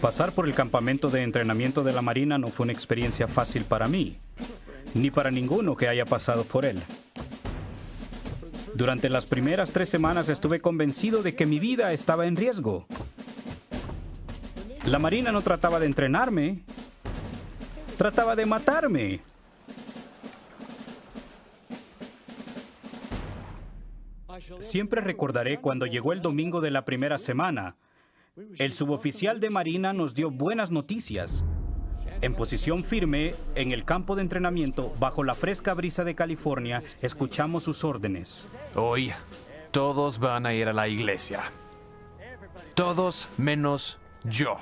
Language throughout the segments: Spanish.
Pasar por el campamento de entrenamiento de la Marina no fue una experiencia fácil para mí, ni para ninguno que haya pasado por él. Durante las primeras 3 semanas estuve convencido de que mi vida estaba en riesgo. La Marina no trataba de entrenarme, trataba de matarme. Siempre recordaré cuando llegó el domingo de la primera semana. El suboficial de Marina nos dio buenas noticias. En posición firme, en el campo de entrenamiento, bajo la fresca brisa de California, escuchamos sus órdenes. Hoy, todos van a ir a la iglesia. Todos menos yo.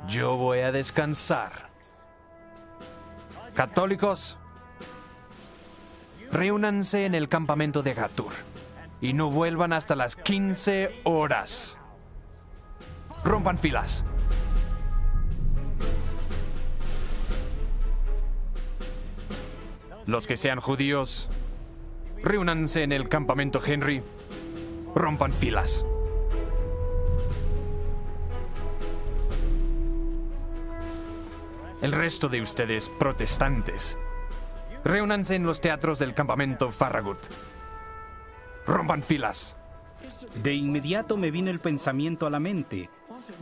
Yo voy a descansar. Católicos, reúnanse en el campamento de Gatur y no vuelvan hasta las 15 horas. Rompan filas. Los que sean judíos, reúnanse en el campamento Henry. Rompan filas. El resto de ustedes, protestantes, reúnanse en los teatros del campamento Farragut. Rompan filas. De inmediato me vino el pensamiento a la mente.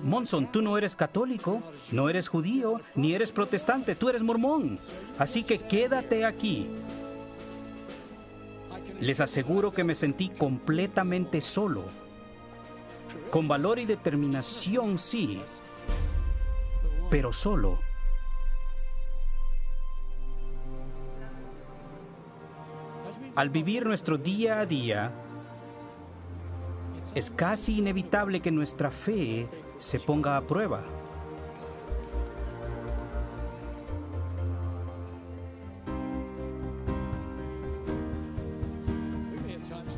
Monson, tú no eres católico, no eres judío, ni eres protestante, tú eres mormón. Así que quédate aquí. Les aseguro que me sentí completamente solo. Con valor y determinación, sí, pero solo. Al vivir nuestro día a día, es casi inevitable que nuestra fe se ponga a prueba.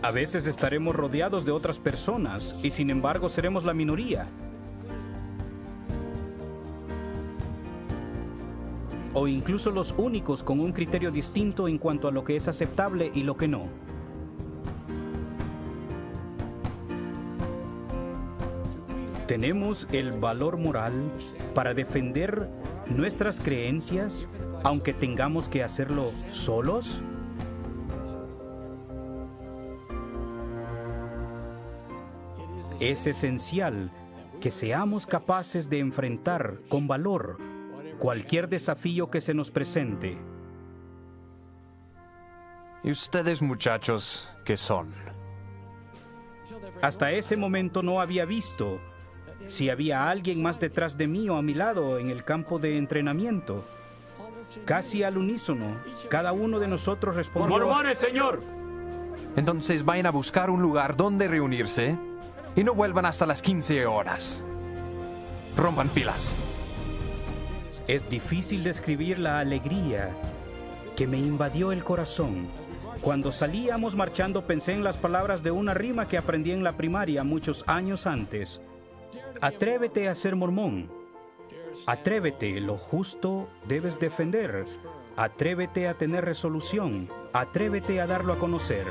A veces estaremos rodeados de otras personas y sin embargo seremos la minoría. O incluso los únicos con un criterio distinto en cuanto a lo que es aceptable y lo que no. ¿Tenemos el valor moral para defender nuestras creencias, aunque tengamos que hacerlo solos? Es esencial que seamos capaces de enfrentar con valor cualquier desafío que se nos presente. ¿Y ustedes, muchachos, qué son? Hasta ese momento no había visto si había alguien más detrás de mí o a mi lado en el campo de entrenamiento. Casi al unísono, cada uno de nosotros respondió: ¡Mormones, señor! Entonces vayan a buscar un lugar donde reunirse y no vuelvan hasta las 15 horas. Rompan filas. Es difícil describir la alegría que me invadió el corazón. Cuando salíamos marchando pensé en las palabras de una rima que aprendí en la primaria muchos años antes. Atrévete a ser mormón. Atrévete, lo justo debes defender. Atrévete a tener resolución. Atrévete a darlo a conocer.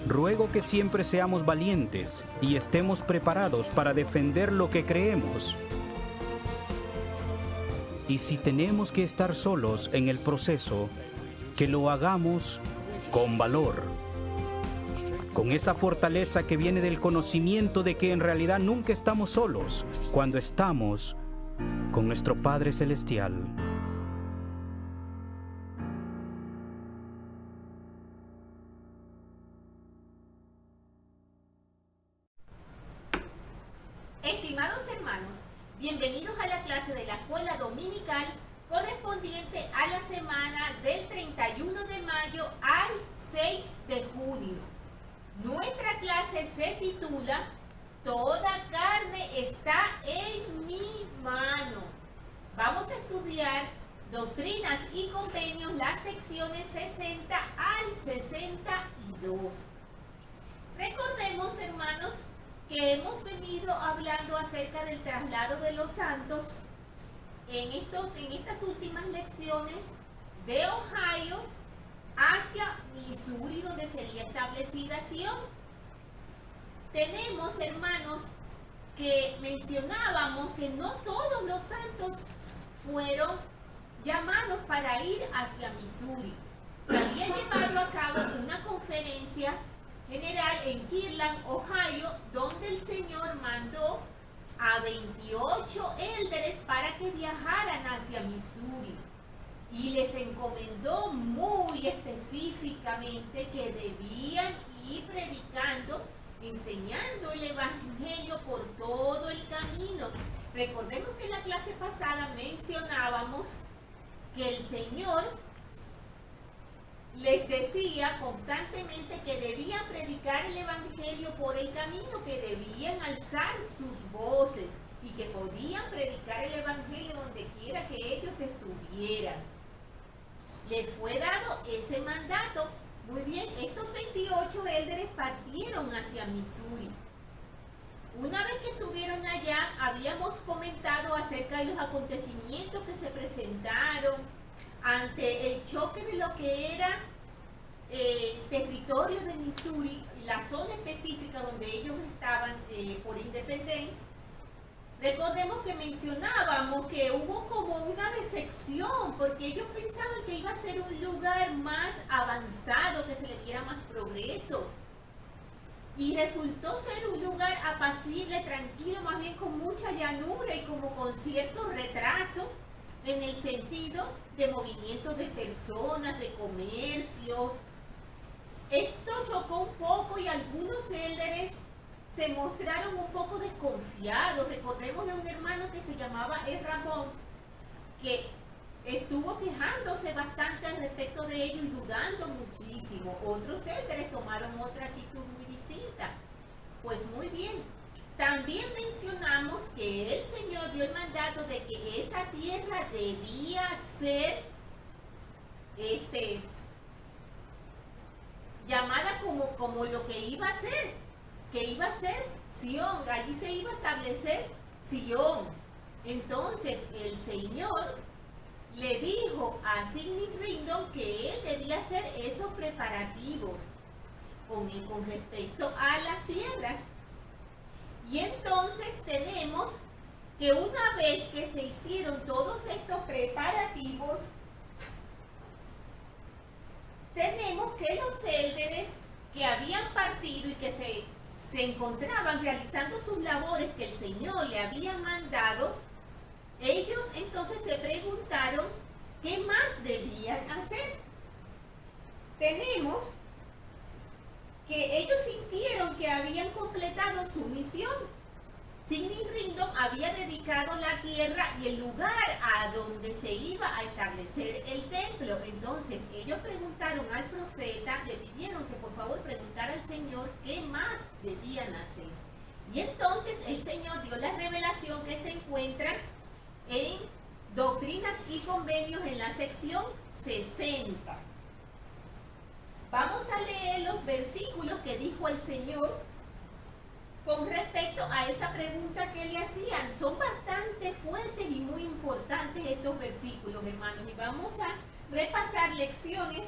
Ruego que siempre seamos valientes y estemos preparados para defender lo que creemos. Y si tenemos que estar solos en el proceso, que lo hagamos con valor. Con esa fortaleza que viene del conocimiento de que en realidad nunca estamos solos cuando estamos con nuestro Padre Celestial. Estimados hermanos, bienvenidos a la clase de la escuela dominical correspondiente a la semana del 31 de mayo al 6 de junio. Nuestra clase se titula Toda carne está en mi mano. Vamos a estudiar doctrinas y convenios, las secciones 60 al 62. Recordemos, hermanos, que hemos venido hablando acerca del traslado de los santos en estas últimas lecciones de Ohio hacia Missouri, donde sería establecida Sion. Tenemos, hermanos, que mencionábamos que no todos los santos fueron llamados para ir hacia Missouri. Se había llevado a cabo una conferencia general en Kirtland, Ohio, donde el Señor mandó a 28 élderes para que viajaran hacia Missouri y les encomendó muy específicamente que debían ir predicando, enseñando el Evangelio por todo el camino. Recordemos que en la clase pasada mencionábamos que el Señor les decía constantemente que debían predicar el Evangelio por el camino, que debían alzar sus voces y que podían predicar el Evangelio donde quiera que ellos estuvieran. Les fue dado ese mandato. Muy bien, estos 28 élderes partieron hacia Missouri. Una vez que estuvieron allá, habíamos comentado acerca de los acontecimientos que se presentaron ante el choque de lo que era territorio de Missouri, la zona específica donde ellos estaban por Independence. Recordemos que mencionábamos que hubo como una decepción, porque ellos pensaban que iba a ser un lugar más avanzado, que se le diera más progreso. Y resultó ser un lugar apacible, tranquilo, más bien con mucha llanura y como con cierto retraso en el sentido de movimientos de personas, de comercios. Esto chocó un poco y algunos élderes se mostraron un poco desconfiados. Recordemos de un hermano que se llamaba Ezra Bones, que estuvo quejándose bastante al respecto de ello y dudando muchísimo. Otros élderes tomaron otra actitud muy distinta. Pues muy bien, también mencionamos que el Señor dio el mandato de que esa tierra debía ser llamada como lo que iba a ser, que iba a ser Sion. Allí se iba a establecer Sion. Entonces el Señor le dijo a Sidney Rigdon que él debía hacer esos preparativos con respecto a las tierras. Y entonces tenemos que una vez que se hicieron todos estos preparativos, tenemos que los élderes que habían partido y que se encontraban realizando sus labores que el Señor le había mandado, ellos entonces se preguntaron qué más debían hacer. Tenemos que ellos sintieron que habían completado su misión. Sidney Rigdon había dedicado la tierra y el lugar a donde se iba a establecer el templo. Entonces ellos preguntaron al profeta, le pidieron que por favor preguntara al Señor qué más debían hacer. Y entonces el Señor dio la revelación que se encuentra en Doctrinas y Convenios en la sección 60. Vamos a leer los versículos que dijo el Señor con respecto a esa pregunta que le hacían. Son bastante fuertes y muy importantes estos versículos, hermanos, y vamos a repasar lecciones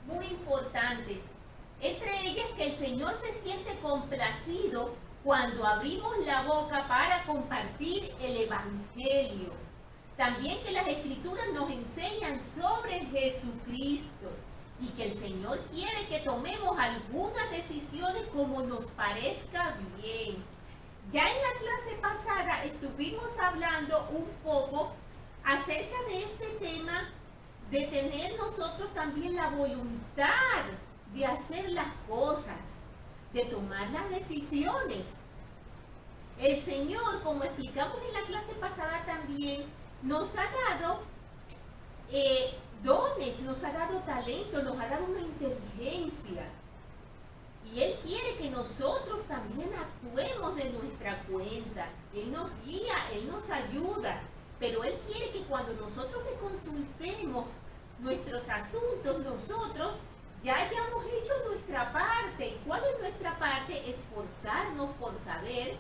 muy importantes. Entre ellas que el Señor se siente complacido cuando abrimos la boca para compartir el Evangelio. También que las Escrituras nos enseñan sobre Jesucristo y que el Señor quiere que tomemos algunas decisiones como nos parezca bien. Ya en la clase pasada estuvimos hablando un poco acerca de este tema de tener nosotros también la voluntad de hacer las cosas, de tomar las decisiones. El Señor, como explicamos en la clase pasada también, nos ha dado dones, nos ha dado talento, nos ha dado una inteligencia. Y Él quiere que nosotros también actuemos de nuestra cuenta. Él nos guía, Él nos ayuda. Pero Él quiere que cuando nosotros le consultemos nuestros asuntos, nosotros ya hayamos hecho nuestra parte. ¿Y cuál es nuestra parte? Esforzarnos por saber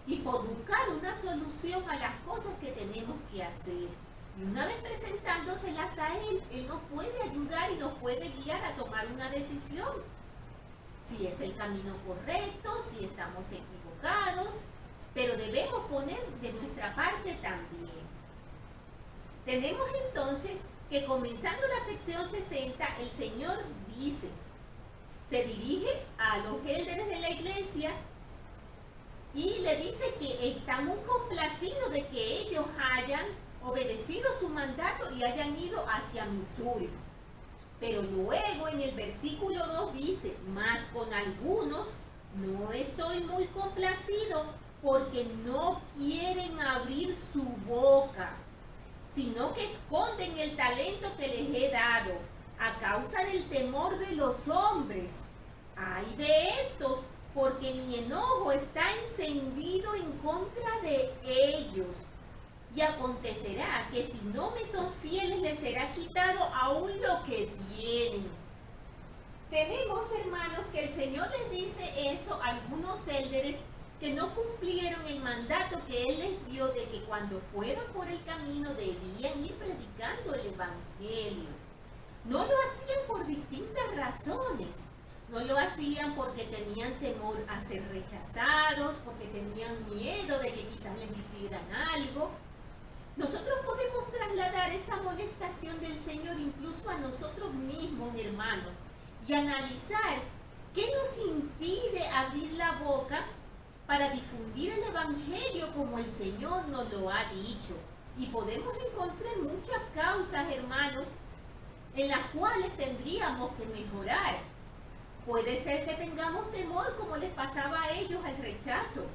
y por buscar una solución a las cosas que tenemos que hacer. Y una vez presentándoselas a Él, Él nos puede ayudar y nos puede guiar a tomar una decisión. Si es el camino correcto, si estamos equivocados, pero debemos poner de nuestra parte también. Tenemos entonces que comenzando la sección 60, el Señor dice, se dirige a los líderes de la iglesia y le dice que está muy complacido de que ellos hayan obedecido su mandato y hayan ido hacia Missouri. Pero luego en el versículo 2 dice, mas con algunos no estoy muy complacido porque no quieren abrir su boca, sino que esconden el talento que les he dado a causa del temor de los hombres. Ay de estos, porque mi enojo está encendido en contra de ellos. Y acontecerá que si no me son fieles, les será quitado aún lo que tienen. Tenemos, hermanos, que el Señor les dice eso a algunos líderes que no cumplieron el mandato que Él les dio de que cuando fueron por el camino debían ir predicando el Evangelio. No lo hacían por distintas razones. No lo hacían porque tenían temor a ser rechazados, porque tenían miedo de que quizás les hicieran algo. Nosotros podemos trasladar esa amonestación del Señor incluso a nosotros mismos, hermanos, y analizar qué nos impide abrir la boca para difundir el Evangelio como el Señor nos lo ha dicho. Y podemos encontrar muchas causas, hermanos, en las cuales tendríamos que mejorar. Puede ser que tengamos temor, como les pasaba a ellos, al rechazo.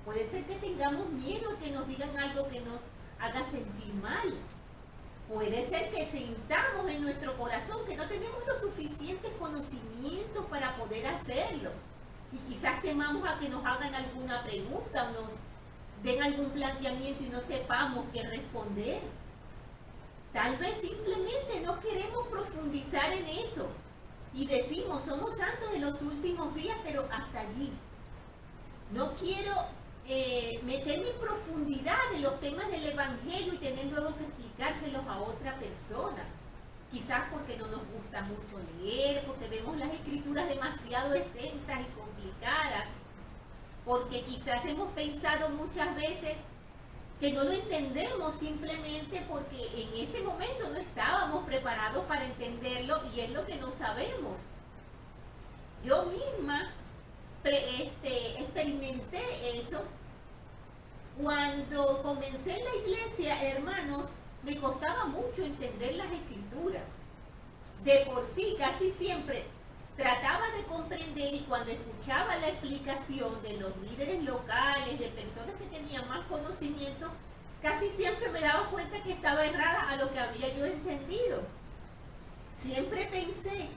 Puede ser que tengamos miedo a que nos digan algo que nos haga sentir mal. Puede ser que sintamos en nuestro corazón que no tenemos los suficientes conocimientos para poder hacerlo. Y quizás temamos a que nos hagan alguna pregunta o nos den algún planteamiento y no sepamos qué responder. Tal vez simplemente no queremos profundizar en eso. Y decimos, somos santos de los últimos días, pero hasta allí. No quiero meterme en profundidad en los temas del Evangelio y tener luego que explicárselos a otra persona. Quizás porque no nos gusta mucho leer, porque vemos las escrituras demasiado extensas y complicadas, porque quizás hemos pensado muchas veces que no lo entendemos simplemente porque en ese momento no estábamos preparados para entenderlo y es lo que no sabemos. Yo misma experimenté eso cuando comencé en la iglesia, hermanos. Me costaba mucho entender las escrituras. De por sí, casi siempre trataba de comprender y cuando escuchaba la explicación de los líderes locales, de personas que tenían más conocimiento, casi siempre me daba cuenta que estaba errada a lo que había yo entendido. Siempre pensé,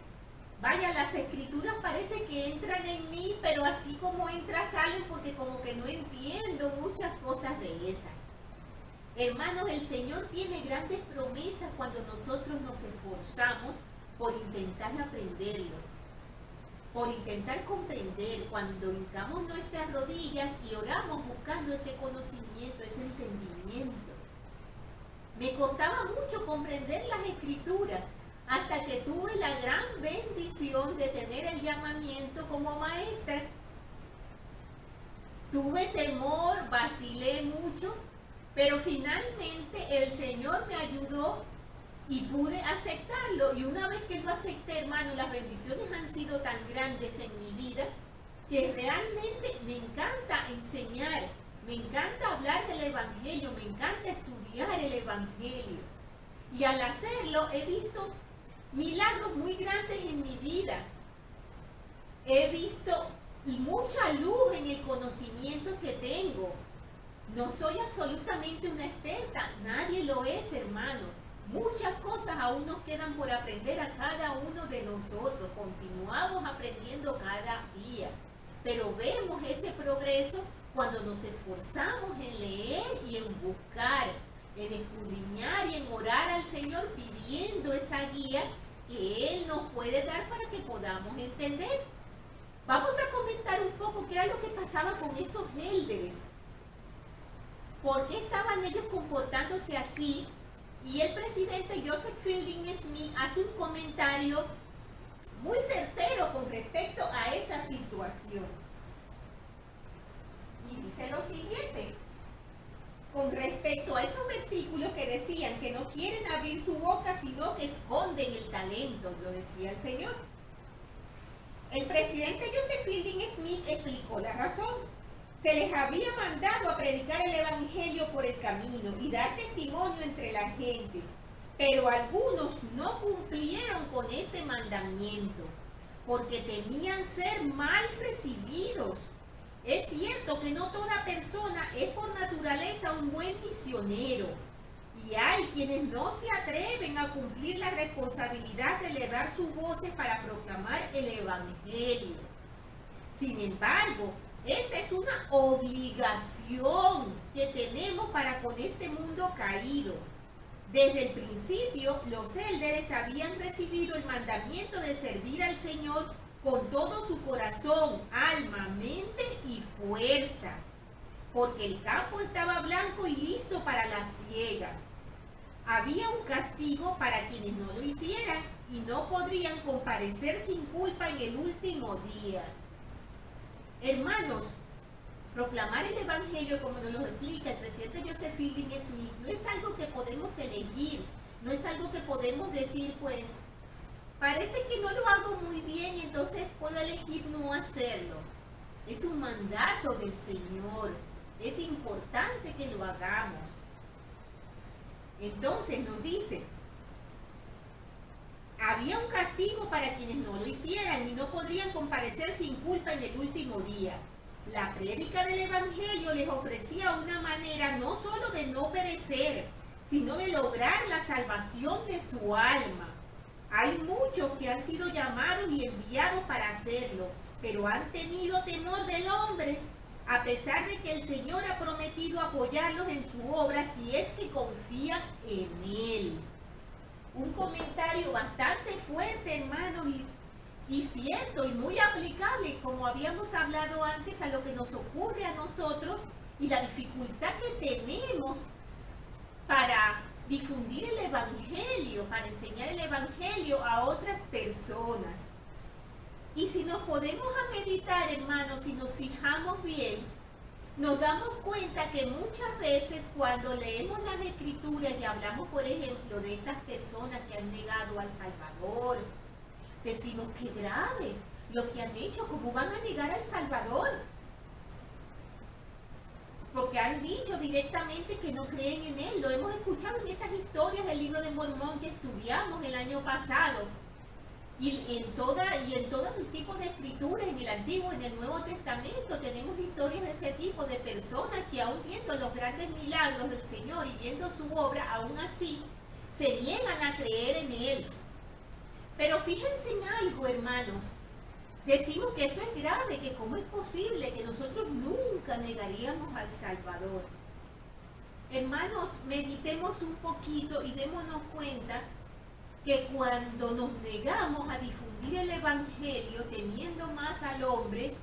vaya, las escrituras parece que entran en mí, pero así como entran, salen porque como que no entiendo muchas cosas de esas. Hermanos, el Señor tiene grandes promesas cuando nosotros nos esforzamos por intentar aprenderlo, por intentar comprender, cuando hincamos nuestras rodillas y oramos buscando ese conocimiento, ese entendimiento. Me costaba mucho comprender las escrituras hasta que tuve la gran bendición de tener el llamamiento como maestra. Tuve temor, vacilé mucho, pero finalmente el Señor me ayudó y pude aceptarlo. Y una vez que lo acepté, hermano, las bendiciones han sido tan grandes en mi vida que realmente me encanta enseñar, me encanta hablar del Evangelio, me encanta estudiar el Evangelio. Y al hacerlo he visto milagros muy grandes en mi vida. He visto mucha luz en el conocimiento que tengo. No soy absolutamente una experta, nadie lo es, hermanos. Muchas cosas aún nos quedan por aprender a cada uno de nosotros. Continuamos aprendiendo cada día. Pero vemos ese progreso cuando nos esforzamos en leer y en buscar, en escudriñar y en orar al Señor pidiendo esa guía que Él nos puede dar para que podamos entender. Vamos a comentar un poco qué era lo que pasaba con esos líderes. ¿Por qué estaban ellos comportándose así? Y el presidente Joseph Fielding Smith hace un comentario muy certero con respecto a esa situación. Y dice lo siguiente: decían que no quieren abrir su boca, sino que esconden el talento, lo decía el Señor. El presidente Joseph Fielding Smith explicó la razón. Se les había mandado a predicar el evangelio por el camino y dar testimonio entre la gente, pero algunos no cumplieron con este mandamiento porque temían ser mal recibidos. Es cierto que no toda persona es por naturaleza un buen misionero, y hay quienes no se atreven a cumplir la responsabilidad de elevar sus voces para proclamar el evangelio. Sin embargo, esa es una obligación que tenemos para con este mundo caído. Desde el principio, los élderes habían recibido el mandamiento de servir al Señor con todo su corazón, alma, mente y fuerza, porque el campo estaba blanco y listo para la siega. Había un castigo para quienes no lo hicieran y no podrían comparecer sin culpa en el último día. Hermanos, proclamar el evangelio, como nos lo explica el presidente Joseph Fielding Smith, no es algo que podemos elegir, no es algo que podemos decir, pues, parece que no lo hago muy bien y entonces puedo elegir no hacerlo. Es un mandato del Señor, es importante que lo hagamos. Entonces nos dice, había un castigo para quienes no lo hicieran y no podrían comparecer sin culpa en el último día. La prédica del evangelio les ofrecía una manera no solo de no perecer, sino de lograr la salvación de su alma. Hay muchos que han sido llamados y enviados para hacerlo, pero han tenido temor del hombre, a pesar de que el Señor ha prometido apoyarlos en su obra si es que confían en Él. Un comentario bastante fuerte, hermanos, y cierto y muy aplicable, como habíamos hablado antes, a lo que nos ocurre a nosotros y la dificultad que tenemos para difundir el evangelio, para enseñar el evangelio a otras personas. Y si nos podemos a meditar, hermanos, si nos fijamos bien, nos damos cuenta que muchas veces cuando leemos las escrituras y hablamos, por ejemplo, de estas personas que han negado al Salvador, decimos que grave lo que han hecho, ¿cómo van a negar al Salvador? Porque han dicho directamente que no creen en Él. Lo hemos escuchado en esas historias del libro de Mormón que estudiamos el año pasado. Y en todo el tipo de escrituras, en el Antiguo y en el Nuevo Testamento, tenemos historias de ese tipo, de personas que aún viendo los grandes milagros del Señor y viendo su obra, aún así, se niegan a creer en Él. Pero fíjense en algo, hermanos. Decimos que eso es grave, que cómo es posible que nosotros nunca negaríamos al Salvador. Hermanos, meditemos un poquito y démonos cuenta que cuando nos negamos a difundir el evangelio temiendo más al hombre,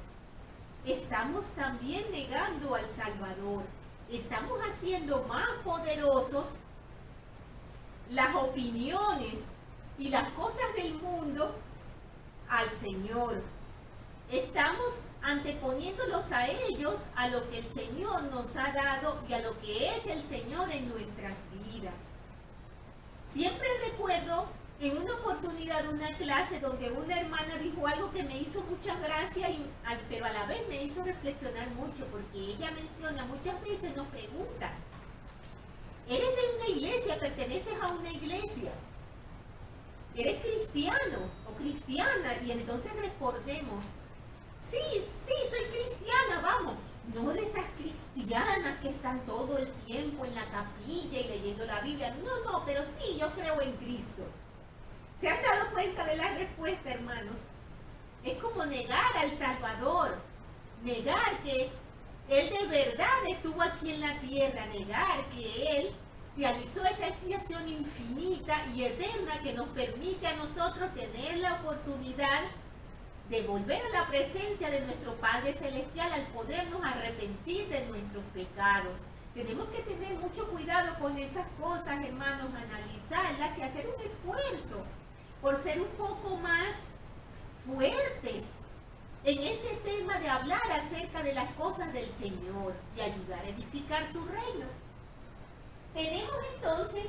estamos también negando al Salvador. Estamos haciendo más poderosos las opiniones y las cosas del mundo al Señor. Estamos anteponiéndolos a ellos, a lo que el Señor nos ha dado y a lo que es el Señor en nuestras vidas. Siempre recuerdo en una oportunidad una clase donde una hermana dijo algo que me hizo mucha gracia, pero a la vez me hizo reflexionar mucho, porque ella menciona, muchas veces nos pregunta, ¿eres de una iglesia? ¿Perteneces a una iglesia? ¿Eres cristiano o cristiana? Y entonces respondemos, sí, soy cristiana, vamos. No de esas cristianas que están todo el tiempo en la capilla y leyendo la Biblia. No, pero sí, yo creo en Cristo. ¿Se han dado cuenta de la respuesta, hermanos? Es como negar al Salvador, negar que Él de verdad estuvo aquí en la tierra, negar que Él realizó esa expiación infinita y eterna que nos permite a nosotros tener la oportunidad de volver a la presencia de nuestro Padre Celestial al podernos arrepentir de nuestros pecados. Tenemos que tener mucho cuidado con esas cosas, hermanos, analizarlas y hacer un esfuerzo por ser un poco más fuertes en ese tema de hablar acerca de las cosas del Señor y ayudar a edificar su reino. Tenemos entonces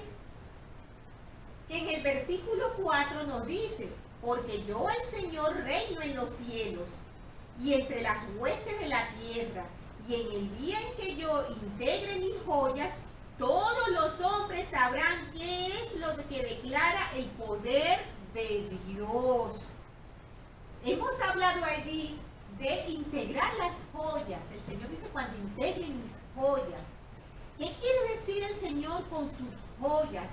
que en el versículo 4 nos dice, porque yo el Señor reino en los cielos y entre las huestes de la tierra, y en el día en que yo integre mis joyas, todos los hombres sabrán qué es lo que declara el poder de Dios. Hemos hablado allí de integrar las joyas. El Señor dice, cuando integren mis joyas. ¿Qué quiere decir el Señor con sus joyas?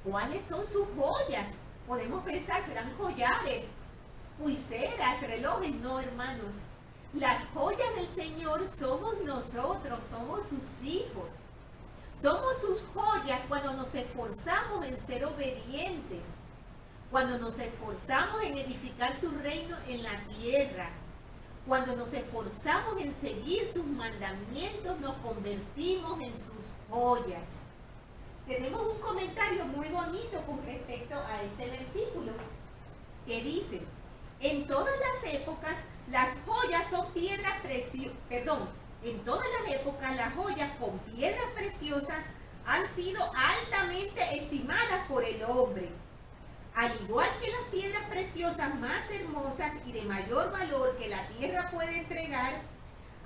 ¿Cuáles son sus joyas? Podemos pensar, serán collares, pulseras, relojes. No, hermanos. Las joyas del Señor somos nosotros, somos sus hijos. Somos sus joyas cuando nos esforzamos en ser obedientes, cuando nos esforzamos en edificar su reino en la tierra, cuando nos esforzamos en seguir sus mandamientos, nos convertimos en sus joyas. Tenemos un comentario muy bonito con respecto a ese versículo que dice, en todas las épocas las joyas son piedras preciosas, en todas las épocas las joyas con piedras preciosas han sido altamente estimadas por el hombre. Al igual que las piedras preciosas más hermosas y de mayor valor que la tierra puede entregar,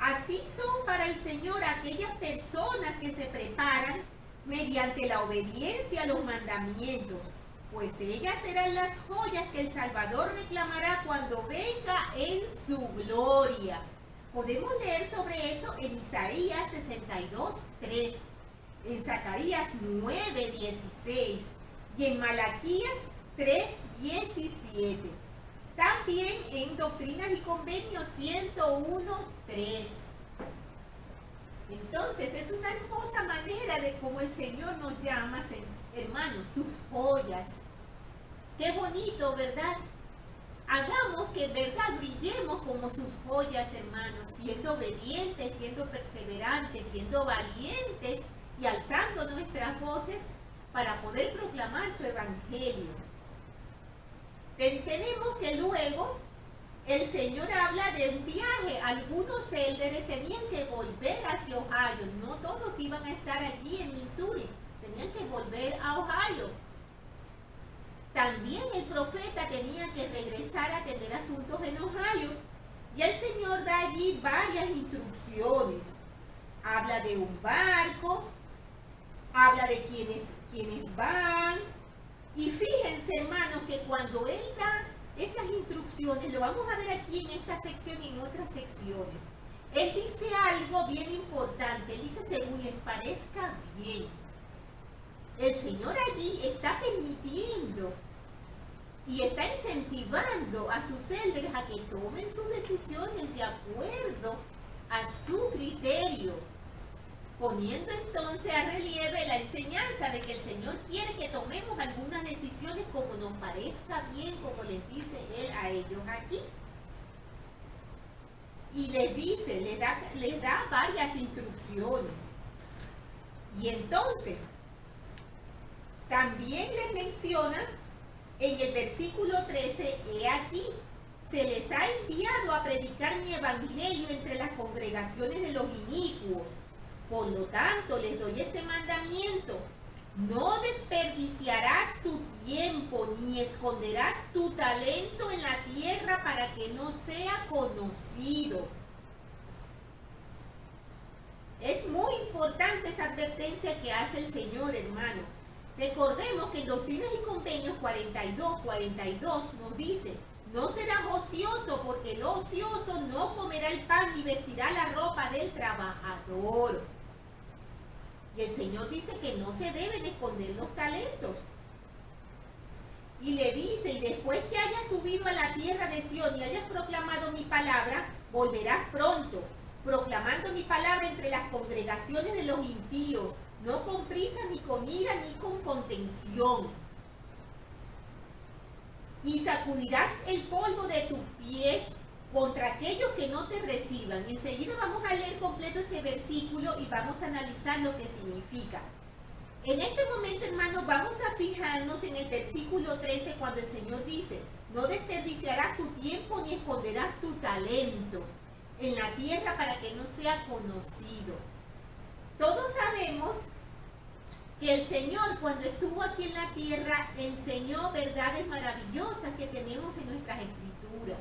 así son para el Señor aquellas personas que se preparan mediante la obediencia a los mandamientos, pues ellas serán las joyas que el Salvador reclamará cuando venga en su gloria. Podemos leer sobre eso en Isaías 62:3, en Zacarías 9:16 y en Malaquías 3:17. También en Doctrinas y Convenios 101:3. Entonces es una hermosa manera de cómo el Señor nos llama, hermanos, sus joyas. Qué bonito, ¿verdad? Hagamos que en verdad brillemos como sus joyas, hermanos, siendo obedientes, siendo perseverantes, siendo valientes y alzando nuestras voces para poder proclamar su evangelio. Tenemos que luego el Señor habla de un viaje. Algunos élderes tenían que volver hacia Ohio. No todos iban a estar allí en Missouri. Tenían que volver a Ohio. También el profeta tenía que regresar a atender asuntos en Ohio. Y el Señor da allí varias instrucciones. Habla de un barco, habla de quienes van. Y fíjense, hermanos, que cuando Él da esas instrucciones, lo vamos a ver aquí en esta sección y en otras secciones, Él dice algo bien importante. Él dice, según les parezca bien. El Señor allí está permitiendo y está incentivando a sus élderes a que tomen sus decisiones de acuerdo a su criterio, poniendo entonces a relieve la enseñanza de que el Señor quiere que tomemos algunas decisiones como nos parezca bien, como les dice Él a ellos aquí. Y les dice, les da varias instrucciones. Y entonces, también les menciona en el versículo 13, he aquí, se les ha enviado a predicar mi evangelio entre las congregaciones de los inicuos. Por lo tanto, les doy este mandamiento: no desperdiciarás tu tiempo, ni esconderás tu talento en la tierra para que no sea conocido. Es muy importante esa advertencia que hace el Señor, hermano. Recordemos que en Doctrinas y Convenios 42 nos dice: no serás ocioso, porque el ocioso no comerá el pan ni vestirá la ropa del trabajador. Y el Señor dice que no se deben esconder los talentos. Y le dice: y después que hayas subido a la tierra de Sión y hayas proclamado mi palabra, volverás pronto, proclamando mi palabra entre las congregaciones de los impíos, no con prisa, ni con ira, ni con contención. Y sacudirás el polvo de tus pies contra aquellos que no te reciban. Enseguida vamos a leer completo ese versículo y vamos a analizar lo que significa. En este momento, hermanos, vamos a fijarnos en el versículo 13, cuando el Señor dice: no desperdiciarás tu tiempo ni esconderás tu talento en la tierra para que no sea conocido. Todos sabemos que el Señor, cuando estuvo aquí en la tierra, enseñó verdades maravillosas que tenemos en nuestras escrituras.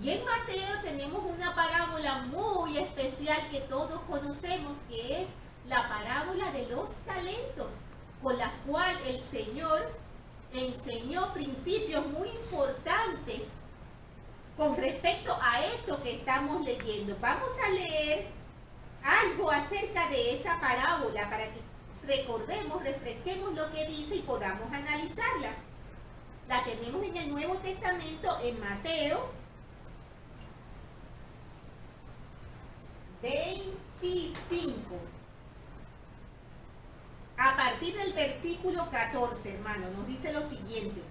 Y en Mateo tenemos una parábola muy especial que todos conocemos, que es la parábola de los talentos, con la cual el Señor enseñó principios muy importantes con respecto a esto que estamos leyendo. Vamos a leer algo acerca de esa parábola para que recordemos, refresquemos lo que dice y podamos analizarla. La tenemos en el Nuevo Testamento, en Mateo 25. A partir del versículo 14, hermano, nos dice lo siguiente.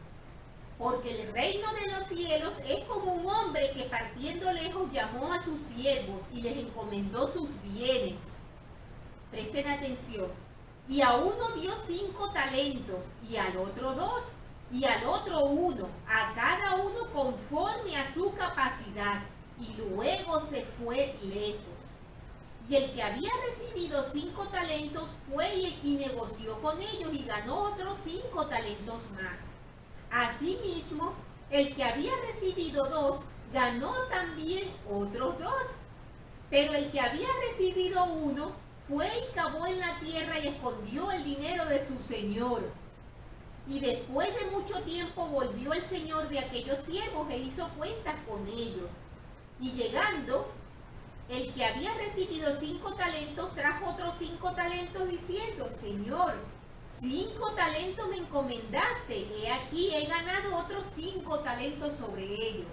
Porque el reino de los cielos es como un hombre que partiendo lejos llamó a sus siervos y les encomendó sus bienes. Presten atención. Y a uno dio 5 talentos, y al otro 2, y al otro 1, a cada uno conforme a su capacidad, y luego se fue lejos. Y el que había recibido 5 talentos fue y negoció con ellos y ganó otros 5 talentos más. Asimismo, el que había recibido 2 ganó también otros 2. Pero el que había recibido 1 fue y cavó en la tierra y escondió el dinero de su señor. Y después de mucho tiempo volvió el señor de aquellos siervos e hizo cuentas con ellos. Y llegando, el que había recibido 5 talentos trajo otros 5 talentos diciendo: Señor, 5 talentos me encomendaste, he aquí he ganado otros 5 talentos sobre ellos.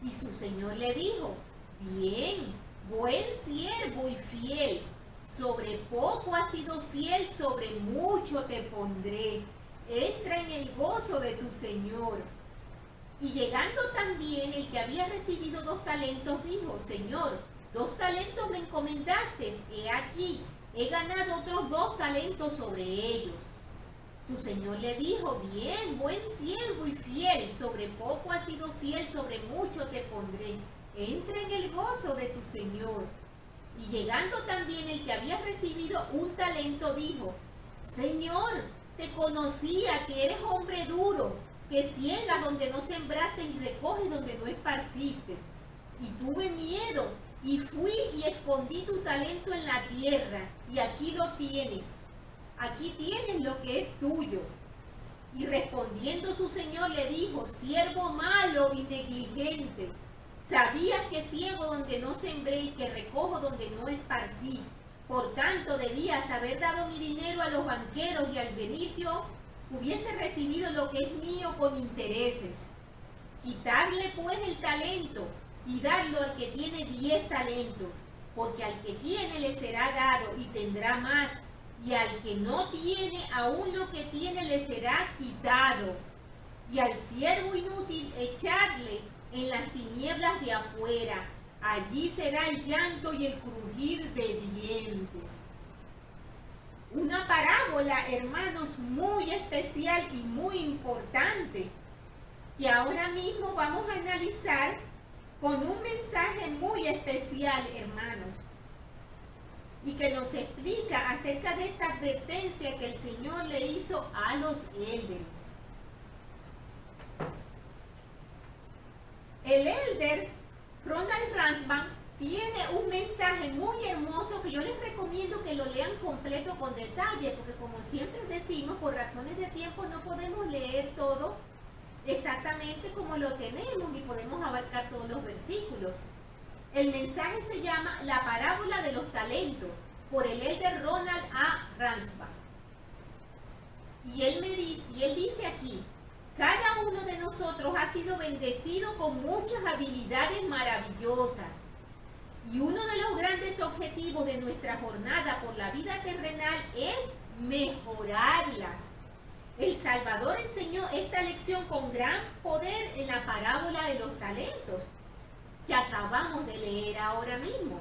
Y su señor le dijo: Bien, buen siervo y fiel, sobre poco has sido fiel, sobre mucho te pondré. Entra en el gozo de tu señor. Y llegando también el que había recibido 2 talentos dijo: Señor, 2 talentos me encomendaste, he aquí, he ganado otros 2 talentos sobre ellos. Su señor le dijo: Bien, buen siervo y fiel, sobre poco has sido fiel, sobre mucho te pondré. Entra en el gozo de tu señor. Y llegando también el que había recibido 1 talento dijo: Señor, te conocía que eres hombre duro, que ciegas donde no sembraste y recoges donde no esparciste. Y tuve miedo, y fui y escondí tu talento en la tierra, y aquí lo tienes. Aquí tienes lo que es tuyo. Y respondiendo su señor le dijo: Siervo malo y negligente, sabías que ciego donde no sembré y que recojo donde no esparcí. Por tanto, debías haber dado mi dinero a los banqueros, y al venir yo hubiese recibido lo que es mío con intereses. Quitarle pues el talento y darlo al que tiene 10 talentos, porque al que tiene le será dado y tendrá más, y al que no tiene, aún lo que tiene le será quitado. Y al siervo inútil echadle en las tinieblas de afuera, allí será el llanto y el crujir de dientes. Una parábola, hermanos, muy especial y muy importante, que ahora mismo vamos a analizar con un mensaje muy especial, hermanos, y que nos explica acerca de esta advertencia que el Señor le hizo a los élderes. El élder Ronald Ransman tiene un mensaje muy hermoso que yo les recomiendo que lo lean completo con detalle, porque como siempre decimos, por razones de tiempo no podemos leer todo exactamente como lo tenemos y podemos abarcar todos los versículos. El mensaje se llama La parábola de los talentos, por el élder Ronald A. Ransman. Y él dice aquí: cada uno de nosotros ha sido bendecido con muchas habilidades maravillosas. Y uno de los grandes objetivos de nuestra jornada por la vida terrenal es mejorarlas. El Salvador enseñó esta lección con gran poder en la parábola de los talentos, que acabamos de leer ahora mismo.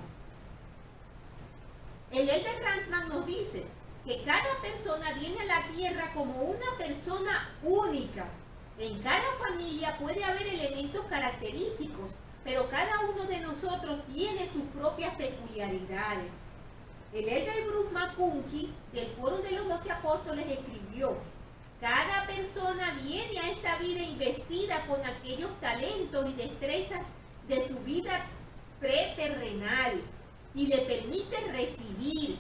El élder Ransman nos dice que cada persona viene a la tierra como una persona única. En cada familia puede haber elementos característicos, pero cada uno de nosotros tiene sus propias peculiaridades. El elder Bruce McConkie del Foro de los 12 Apóstoles escribió: cada persona viene a esta vida investida con aquellos talentos y destrezas de su vida preterrenal y le permite recibir.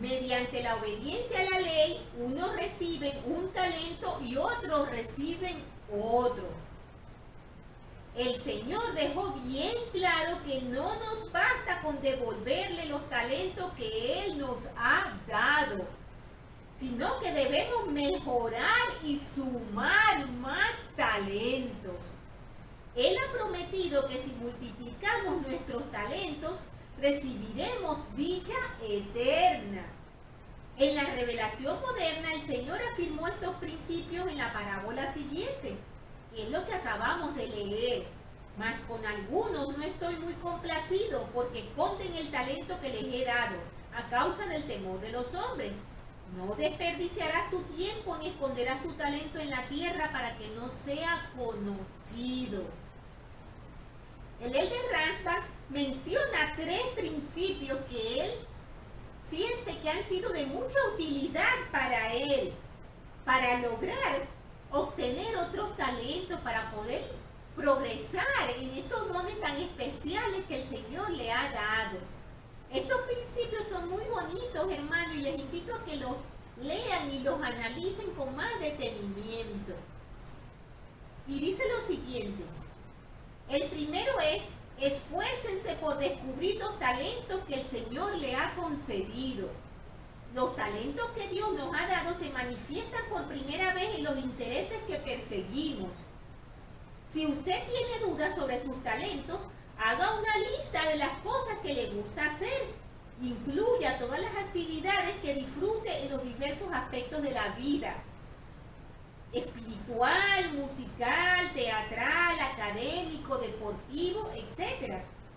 Mediante la obediencia a la ley, unos reciben un talento y otros reciben otro. El Señor dejó bien claro que no nos basta con devolverle los talentos que Él nos ha dado, sino que debemos mejorar y sumar más talentos. Él ha prometido que si multiplicamos nuestros talentos, recibiremos dicha eterna. En la revelación moderna, el Señor afirmó estos principios en la parábola siguiente, que es lo que acabamos de leer. Mas con algunos no estoy muy complacido, porque esconden el talento que les he dado, a causa del temor de los hombres. No desperdiciarás tu tiempo ni esconderás tu talento en la tierra para que no sea conocido. El elder Ransbach menciona 3 principios que él siente que han sido de mucha utilidad para él, para lograr obtener otros talentos, para poder progresar en estos dones tan especiales que el Señor le ha dado. Estos principios son muy bonitos, hermanos, y les invito a que los lean y los analicen con más detenimiento. Y dice lo siguiente: el primero es: esfuércense por descubrir los talentos que el Señor le ha concedido. Los talentos que Dios nos ha dado se manifiestan por primera vez en los intereses que perseguimos. Si usted tiene dudas sobre sus talentos, haga una lista de las cosas que le gusta hacer. Incluya todas las actividades que disfrute en los diversos aspectos de la vida: espiritual, musical, teatral, académico, deportivo, etc.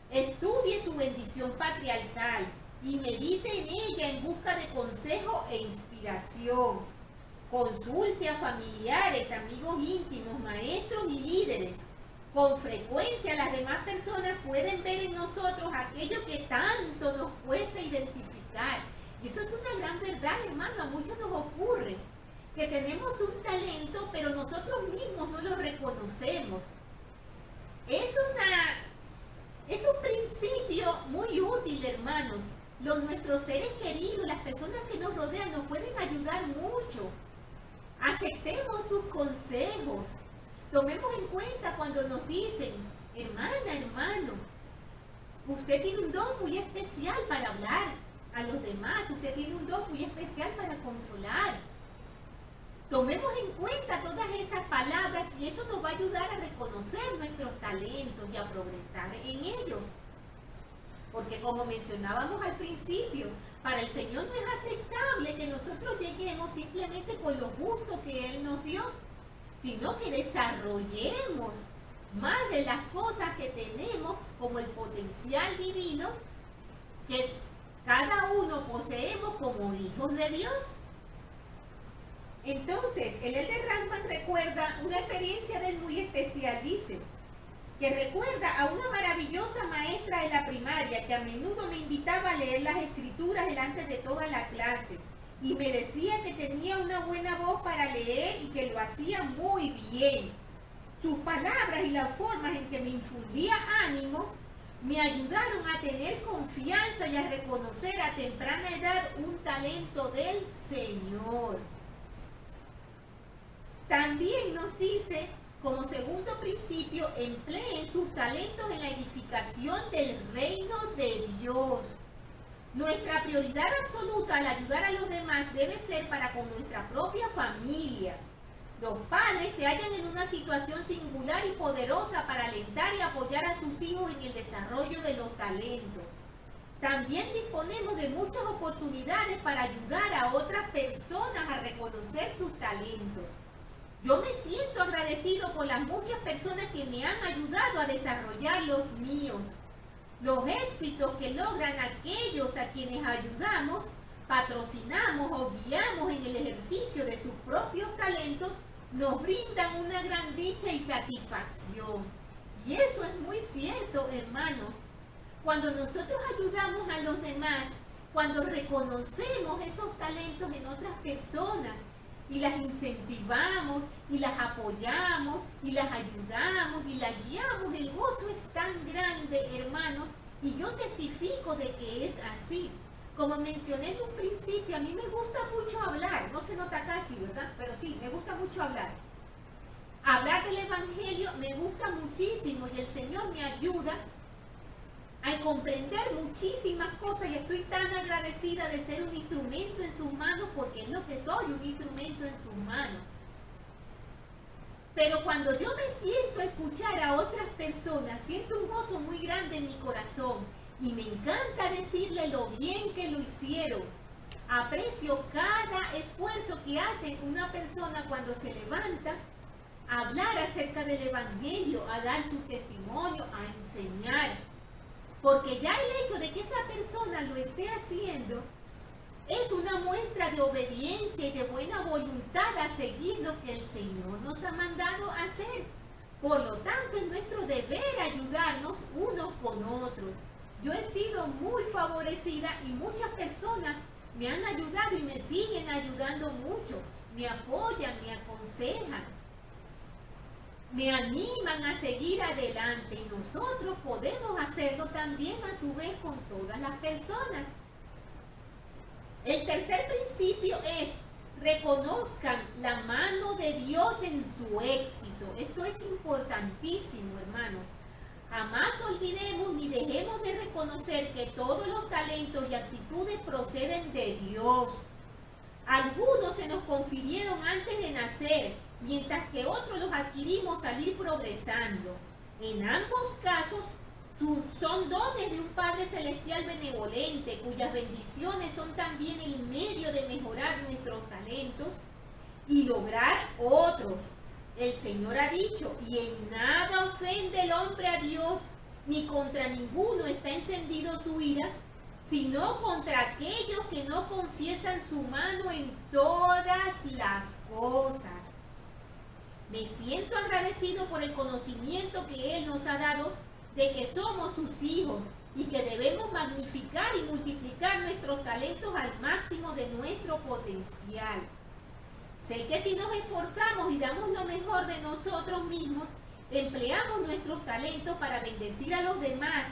Estudie su bendición patriarcal y medite en ella en busca de consejo e inspiración. Consulte a familiares, amigos íntimos, maestros y líderes. Con frecuencia las demás personas pueden ver en nosotros aquello que tanto nos cuesta identificar. Y eso es una gran verdad, hermano. A muchos nos ocurre que tenemos un talento, pero nosotros mismos no lo reconocemos. Es un principio muy útil, hermanos. Nuestros seres queridos, las personas que nos rodean, nos pueden ayudar mucho. Aceptemos sus consejos. Tomemos en cuenta cuando nos dicen: hermana, hermano, usted tiene un don muy especial para hablar a los demás, usted tiene un don muy especial para consolar. Tomemos en cuenta todas esas palabras y eso nos va a ayudar a reconocer nuestros talentos y a progresar en ellos. Porque como mencionábamos al principio, para el Señor no es aceptable que nosotros lleguemos simplemente con los gustos que Él nos dio, sino que desarrollemos más de las cosas que tenemos como el potencial divino que cada uno poseemos como hijos de Dios. Entonces, el elder Ransbach recuerda una experiencia de él muy especial. Dice que recuerda a una maravillosa maestra de la primaria que a menudo me invitaba a leer las escrituras delante de toda la clase y me decía que tenía una buena voz para leer y que lo hacía muy bien. Sus palabras y las formas en que me infundía ánimo me ayudaron a tener confianza y a reconocer a temprana edad un talento del Señor. También nos dice, como segundo principio, empleen sus talentos en la edificación del reino de Dios. Nuestra prioridad absoluta al ayudar a los demás debe ser para con nuestra propia familia. Los padres se hallan en una situación singular y poderosa para alentar y apoyar a sus hijos en el desarrollo de los talentos. También disponemos de muchas oportunidades para ayudar a otras personas a reconocer sus talentos. Yo me siento agradecido por las muchas personas que me han ayudado a desarrollar los míos. Los éxitos que logran aquellos a quienes ayudamos, patrocinamos o guiamos en el ejercicio de sus propios talentos nos brindan una gran dicha y satisfacción. Y eso es muy cierto, hermanos. Cuando nosotros ayudamos a los demás, cuando reconocemos esos talentos en otras personas y las incentivamos y las apoyamos y las ayudamos y las guiamos, el gozo es tan grande, hermanos, y yo testifico de que es así. Como mencioné en un principio, a mí me gusta mucho hablar, no se nota casi, ¿verdad? Pero sí, me gusta mucho hablar. Hablar del Evangelio me gusta muchísimo y el Señor me ayuda a comprender muchísimas cosas y estoy tan agradecida de ser un instrumento en sus manos porque es lo que soy, un instrumento en sus manos. Pero cuando yo me siento a escuchar a otras personas, siento un gozo muy grande en mi corazón y me encanta decirle lo bien que lo hicieron. Aprecio cada esfuerzo que hace una persona cuando se levanta a hablar acerca del Evangelio, a dar su testimonio, a enseñar. Porque ya el hecho de que esa persona lo esté haciendo es una muestra de obediencia y de buena voluntad a seguir lo que el Señor nos ha mandado a hacer. Por lo tanto, es nuestro deber ayudarnos unos con otros. Yo he sido muy favorecida y muchas personas me han ayudado y me siguen ayudando mucho. Me apoyan, me aconsejan, me animan a seguir adelante y nosotros podemos hacerlo también a su vez con todas las personas. El tercer principio es: reconozcan la mano de Dios en su éxito. Esto es importantísimo, hermanos. Jamás olvidemos ni dejemos de reconocer que todos los talentos y actitudes proceden de Dios. Algunos se nos confirieron antes de nacer, mientras que otros los adquirimos al ir progresando. En ambos casos, son dones de un Padre Celestial benevolente, cuyas bendiciones son también el medio de mejorar nuestros talentos y lograr otros. El Señor ha dicho: y en nada ofende el hombre a Dios, ni contra ninguno está encendido su ira, sino contra aquellos que no confiesan su mano en todas las cosas. Me siento agradecido por el conocimiento que Él nos ha dado de que somos sus hijos y que debemos magnificar y multiplicar nuestros talentos al máximo de nuestro potencial. Sé que si nos esforzamos y damos lo mejor de nosotros mismos, empleamos nuestros talentos para bendecir a los demás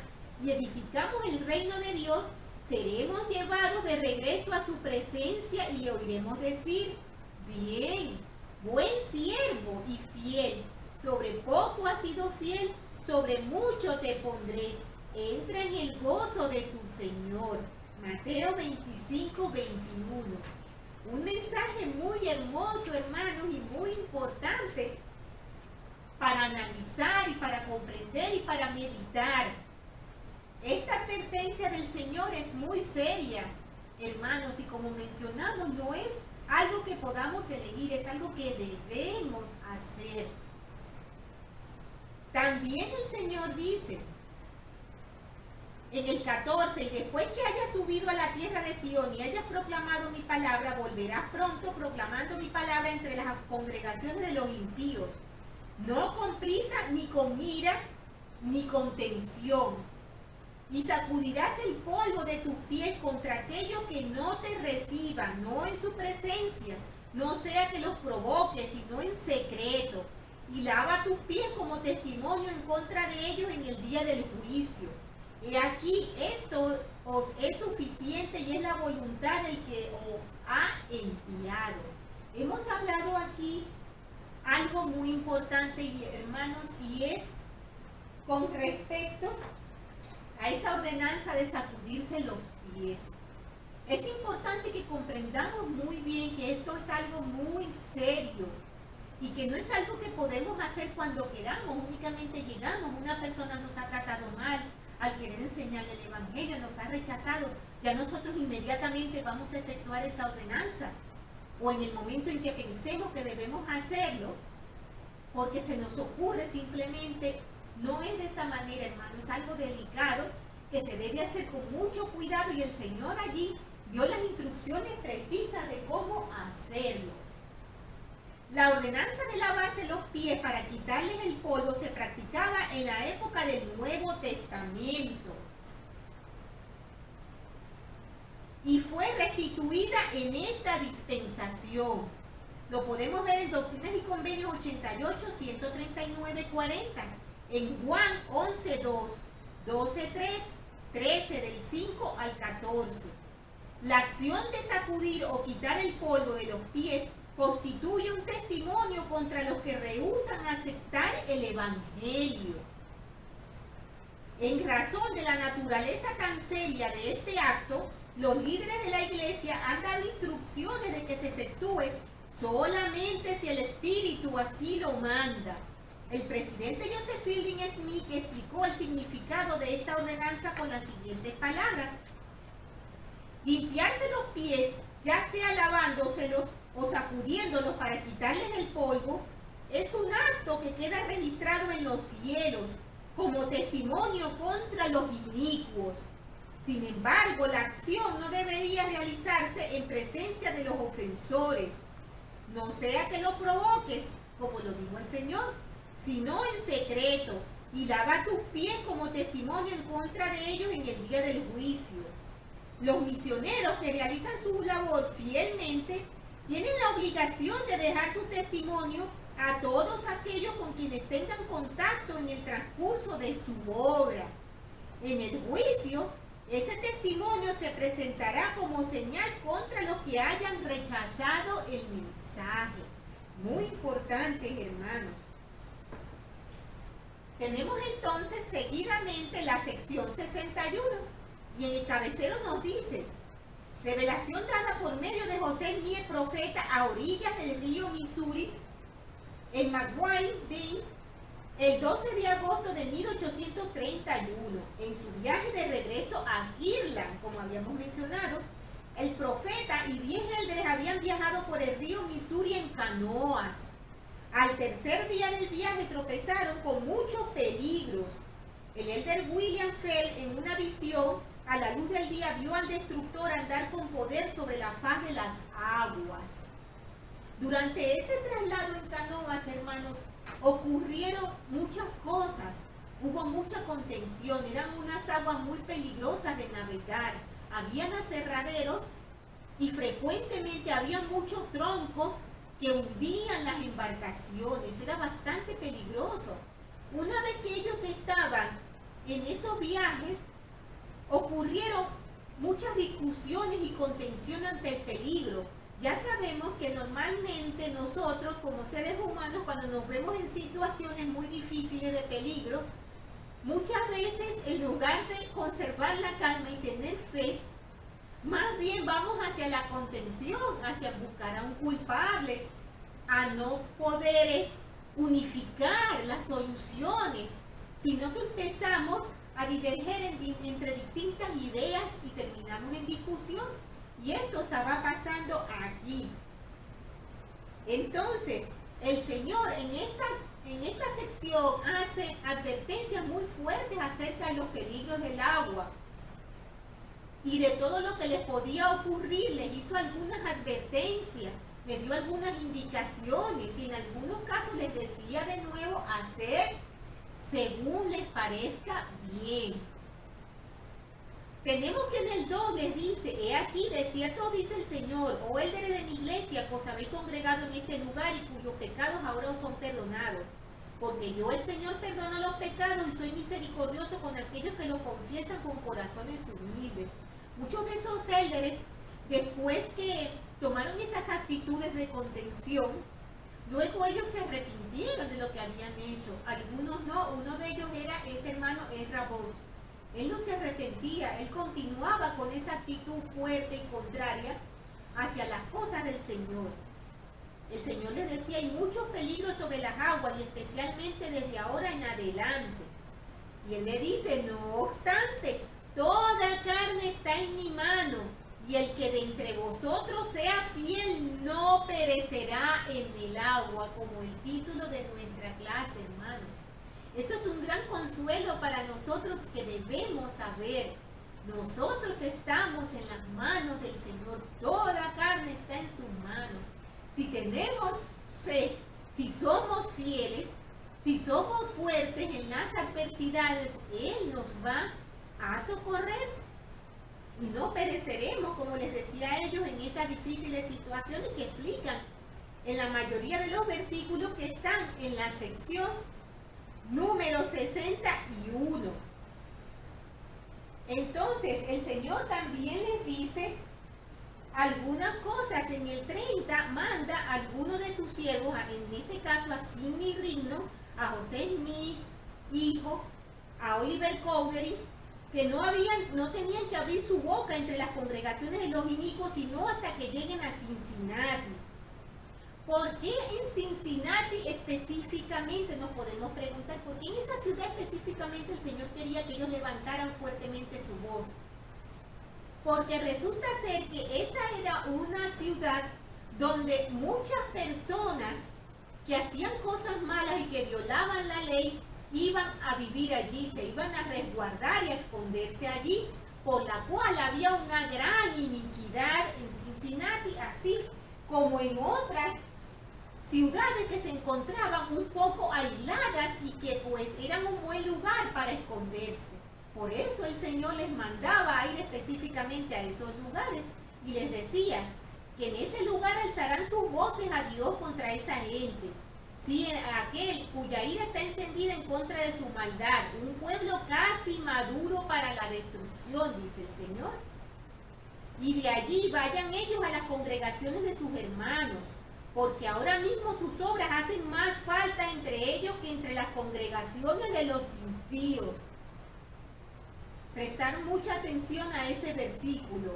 y edificamos el reino de Dios, seremos llevados de regreso a su presencia y le oiremos decir: bien, buen siervo y fiel, sobre poco has sido fiel, sobre mucho te pondré, entra en el gozo de tu Señor. Mateo 25, 21. Un mensaje muy hermoso, hermanos, y muy importante para analizar y para comprender y para meditar. Esta advertencia del Señor es muy seria, hermanos, y como mencionamos, no es algo que podamos elegir, es algo que debemos hacer. También el Señor dice en el 14: y después que hayas subido a la tierra de Sión y hayas proclamado mi palabra, volverás pronto proclamando mi palabra entre las congregaciones de los impíos, no con prisa, ni con ira, ni con tensión. Y sacudirás el polvo de tus pies contra aquellos que no te reciban, no en su presencia, no sea que los provoques, sino en secreto. Y lava tus pies como testimonio en contra de ellos en el día del juicio. He aquí, esto os es suficiente y es la voluntad del que os ha enviado. Hemos hablado aquí algo muy importante, hermanos, y es con respecto a esa ordenanza de sacudirse los pies. Es importante que comprendamos muy bien que esto es algo muy serio y que no es algo que podemos hacer cuando queramos. Únicamente llegamos, una persona nos ha tratado mal, al querer enseñarle el Evangelio nos ha rechazado, ya nosotros inmediatamente vamos a efectuar esa ordenanza, o en el momento en que pensemos que debemos hacerlo, porque se nos ocurre simplemente. No es de esa manera, hermano, es algo delicado que se debe hacer con mucho cuidado y el Señor allí dio las instrucciones precisas de cómo hacerlo. La ordenanza de lavarse los pies para quitarles el polvo se practicaba en la época del Nuevo Testamento. y fue restituida en esta dispensación. Lo podemos ver en Doctrinas y Convenios 88, 139, 40, en Juan 11, 2, 12, 3, 13 del 5 al 14. La acción de sacudir o quitar el polvo de los pies constituye un testimonio contra los que rehúsan aceptar el Evangelio. En razón de la naturaleza tan seria de este acto, los líderes de la iglesia han dado instrucciones de que se efectúe solamente si el Espíritu así lo manda. El presidente Joseph Fielding Smith explicó el significado de esta ordenanza con las siguientes palabras: limpiarse los pies, ya sea lavándoselos o sacudiéndolos para quitarles el polvo, es un acto que queda registrado en los cielos como testimonio contra los inicuos. Sin embargo, la acción no debería realizarse en presencia de los ofensores, no sea que los provoques, como lo dijo el Señor, sino en secreto, y lava tus pies como testimonio en contra de ellos en el día del juicio. Los misioneros que realizan su labor fielmente tienen la obligación de dejar su testimonio a todos aquellos con quienes tengan contacto en el transcurso de su obra. En el juicio, ese testimonio se presentará como señal contra los que hayan rechazado el mensaje. Muy importante, hermanos. Tenemos entonces seguidamente la sección 61 y en el cabecero nos dice: revelación dada por medio de José Smith, profeta, a orillas del río Missouri, en McGuire, el 12 de agosto de 1831, en su viaje de regreso a Kirtland, como habíamos mencionado. El profeta y 10 élderes habían viajado por el río Missouri en canoas. Al tercer día del viaje tropezaron con muchos peligros. El élder William Fell, en una visión a la luz del día, vio al destructor andar con poder sobre la faz de las aguas. Durante ese traslado en canoas, hermanos, ocurrieron muchas cosas. Hubo mucha contención, eran unas aguas muy peligrosas de navegar. Habían aserraderos y frecuentemente había muchos troncos que hundían las embarcaciones. Era bastante peligroso. Una vez que ellos estaban en esos viajes, ocurrieron muchas discusiones y contención ante el peligro. Ya sabemos que normalmente nosotros como seres humanos, cuando nos vemos en situaciones muy difíciles de peligro, muchas veces en lugar de conservar la calma y tener fe, más bien vamos hacia la contención, hacia buscar a un culpable, a no poder unificar las soluciones, sino que empezamos a diverger entre distintas ideas y terminamos en discusión. Y esto estaba pasando aquí. Entonces, el Señor en esta sección hace advertencias muy fuertes acerca de los peligros del agua y de todo lo que les podía ocurrir. Les hizo algunas advertencias, les dio algunas indicaciones y en algunos casos les decía de nuevo hacer según les parezca bien. Tenemos que en el 2 les dice: he aquí, de cierto dice el Señor, oh élderes de mi iglesia, que os habéis congregado en este lugar y cuyos pecados ahora os son perdonados. Porque yo, el Señor, perdono los pecados y soy misericordioso con aquellos que lo confiesan con corazones humildes. Muchos de esos élderes, después que tomaron esas actitudes de contención, luego ellos se arrepintieron de lo que habían hecho. Algunos no. Uno de ellos era este hermano Ezra Bowles. Él no se arrepentía, él continuaba con esa actitud fuerte y contraria hacia las cosas del Señor. El Señor les decía: hay muchos peligros sobre las aguas y especialmente desde ahora en adelante. Y Él le dice: no obstante, toda carne está en mi mano, y el que de entre vosotros sea fiel no perecerá en el agua, como el título de nuestra clase, hermanos. Eso es un gran consuelo para nosotros que debemos saber. Nosotros estamos en las manos del Señor. Toda carne está en su mano. Si tenemos fe, si somos fieles, si somos fuertes en las adversidades, Él nos va a socorrer. y no pereceremos, como les decía a ellos en esas difíciles situaciones que explican en la mayoría de los versículos que están en la sección número 61. Entonces, el Señor también les dice algunas cosas. En el 30 manda a algunos de sus siervos, en este caso a Sidney Rigdon, a José Smith, hijo, a Oliver Cowdery, que no tenían que abrir su boca entre las congregaciones de los inicuos, sino hasta que lleguen a Cincinnati. ¿Por qué en Cincinnati específicamente? Nos podemos preguntar, ¿por qué en esa ciudad específicamente el Señor quería que ellos levantaran fuertemente su voz? Porque resulta ser que esa era una ciudad donde muchas personas que hacían cosas malas y que violaban la ley iban a vivir allí, se iban a resguardar y a esconderse allí, por la cual había una gran iniquidad en Cincinnati, así como en otras ciudades que se encontraban un poco aisladas y que pues eran un buen lugar para esconderse. Por eso el Señor les mandaba a ir específicamente a esos lugares y les decía que en ese lugar alzarán sus voces a Dios contra esa gente. Sí, aquel cuya ira está encendida en contra de su maldad, un pueblo casi maduro para la destrucción, dice el Señor. Y de allí vayan ellos a las congregaciones de sus hermanos, porque ahora mismo sus obras hacen más falta entre ellos que entre las congregaciones de los impíos. Prestar mucha atención a ese versículo.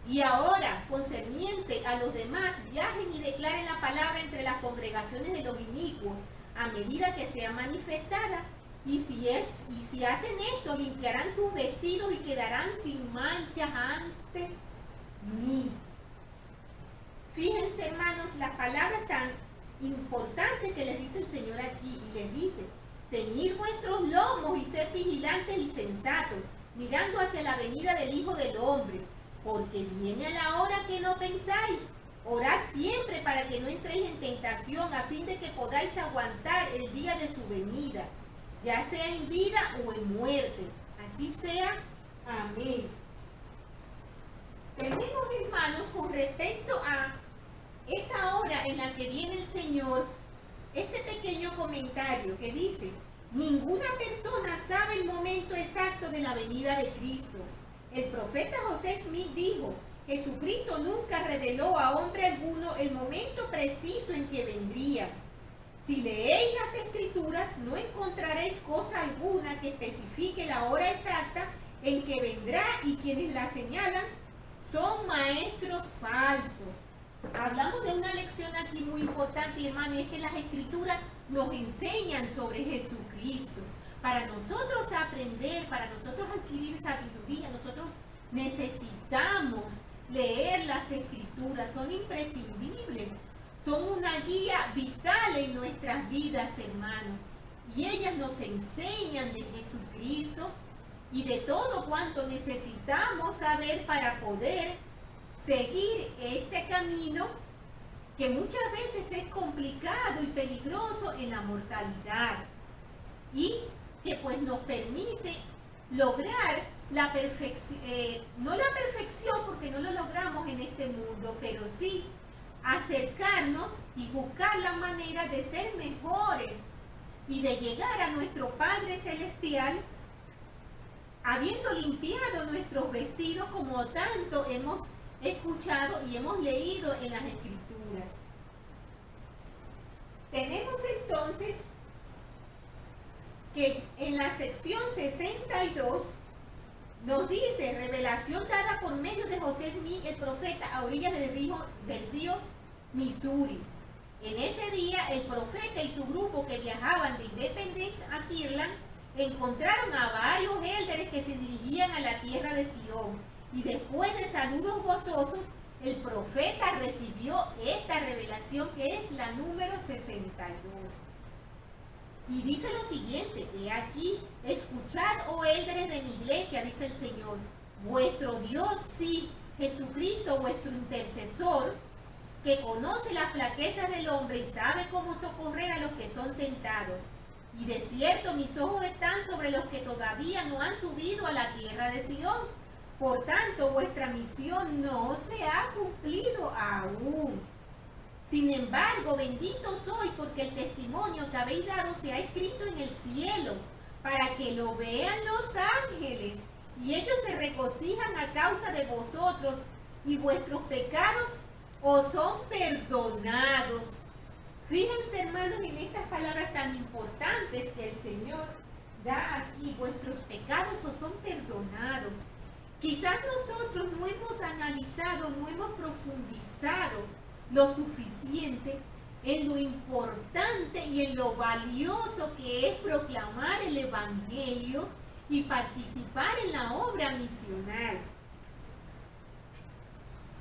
Y ahora, concerniente a los demás, viajen y declaren la palabra entre las congregaciones de los inicuos, a medida que sea manifestada. Y si hacen esto, limpiarán sus vestidos y quedarán sin manchas ante mí. Fíjense, hermanos, las palabras tan importantes que les dice el Señor aquí, y les dice: ceñid vuestros lomos y sed vigilantes y sensatos, mirando hacia la venida del Hijo del Hombre, porque viene a la hora que no pensáis. Orad siempre para que no entréis en tentación, a fin de que podáis aguantar el día de su venida, ya sea en vida o en muerte. Así sea. Amén. Tenemos, hermanos, con respecto a esa hora en la que viene el Señor, este pequeño comentario que dice: ninguna persona sabe el momento exacto de la venida de Cristo. El profeta José Smith dijo: Jesucristo nunca reveló a hombre alguno el momento preciso en que vendría. Si leéis las Escrituras, no encontraréis cosa alguna que especifique la hora exacta en que vendrá, y quienes la señalan son maestros falsos. Hablamos de una lección aquí muy importante, hermano, y es que las Escrituras nos enseñan sobre Jesucristo. Para nosotros aprender, para nosotros adquirir sabiduría, nosotros necesitamos leer las Escrituras. Son imprescindibles, son una guía vital en nuestras vidas, hermanos. Y ellas nos enseñan de Jesucristo y de todo cuanto necesitamos saber para poder seguir este camino que muchas veces es complicado y peligroso en la mortalidad, y que pues nos permite lograr la perfección, no la perfección porque no lo logramos en este mundo, pero sí acercarnos y buscar la manera de ser mejores y de llegar a nuestro Padre Celestial habiendo limpiado nuestros vestidos, como tanto hemos escuchado y hemos leído en las Escrituras. Tenemos entonces que en la sección 62 nos dice: revelación dada por medio de José Smith, el profeta, a orillas del río Missouri. En ese día, el profeta y su grupo que viajaban de Independence a Kirtland encontraron a varios élderes que se dirigían a la tierra de Sion, y después de saludos gozosos, el profeta recibió esta revelación, que es la número 62. Y dice lo siguiente: he aquí, escuchad, oh élderes de mi iglesia, dice el Señor, vuestro Dios, sí, Jesucristo, vuestro intercesor, que conoce las flaquezas del hombre y sabe cómo socorrer a los que son tentados. Y de cierto, mis ojos están sobre los que todavía no han subido a la tierra de Sion, Por tanto, vuestra misión no se ha cumplido aún. Sin embargo, bendito soy porque el testimonio que habéis dado se ha escrito en el cielo, para que lo vean los ángeles, y ellos se regocijan a causa de vosotros, y vuestros pecados os son perdonados. Fíjense, hermanos, en estas palabras tan importantes que el Señor da aquí: vuestros pecados os son perdonados. Quizás nosotros no hemos analizado, no hemos profundizado lo suficiente en lo importante y en lo valioso que es proclamar el Evangelio y participar en la obra misional.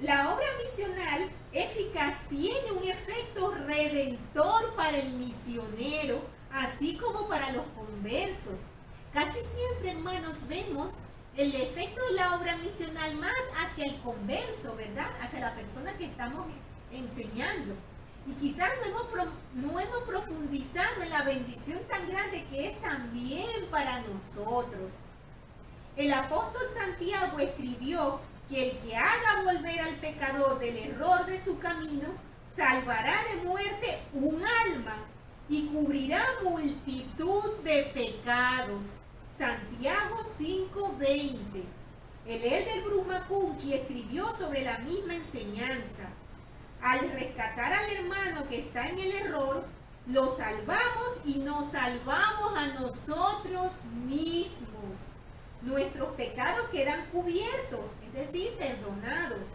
La obra misional eficaz tiene un efecto redentor para el misionero, así como para los conversos. Casi siempre, hermanos, vemos el efecto de la obra misional más hacia el converso, ¿verdad? Hacia la persona que estamos enseñando. Y quizás no hemos profundizado en la bendición tan grande que es también para nosotros. El apóstol Santiago escribió que el que haga volver al pecador del error de su camino, salvará de muerte un alma y cubrirá multitud de pecados. Santiago 5:20. El elder Bruce McConkie escribió sobre la misma enseñanza. Al rescatar al hermano que está en el error, lo salvamos y nos salvamos a nosotros mismos. Nuestros pecados quedan cubiertos, es decir, perdonados,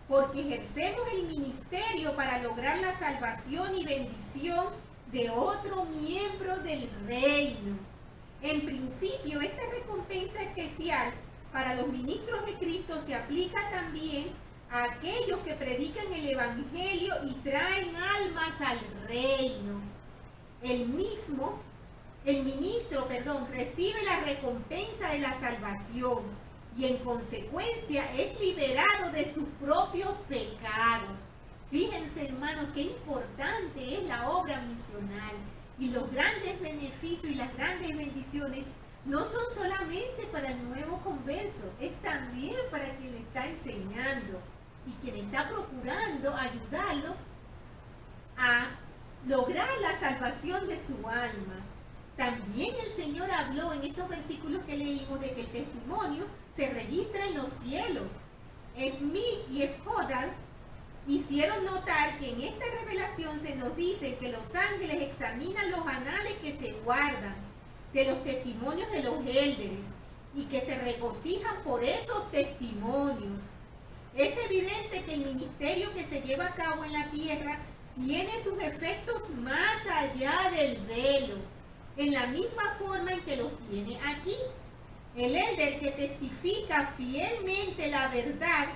porque ejercemos el ministerio para lograr la salvación y bendición de otro miembro del reino. En principio, esta recompensa especial para los ministros de Cristo se aplica también a aquellos que predican el Evangelio y traen almas al reino. El ministro, recibe la recompensa de la salvación y en consecuencia es liberado de sus propios pecados. Fíjense, hermanos, qué importante es la obra misional, y los grandes beneficios y las grandes bendiciones no son solamente para el nuevo converso, es también para quien le está enseñando y quien está procurando ayudarlo a lograr la salvación de su alma. También el Señor habló en esos versículos que leímos de que el testimonio se registra en los cielos. Smith y Stoddard hicieron notar que en esta revelación se nos dice que los ángeles examinan los anales que se guardan de los testimonios de los élderes y que se regocijan por esos testimonios. Es evidente que el ministerio que se lleva a cabo en la tierra tiene sus efectos más allá del velo, en la misma forma en que los tiene aquí. El élder que testifica fielmente la verdad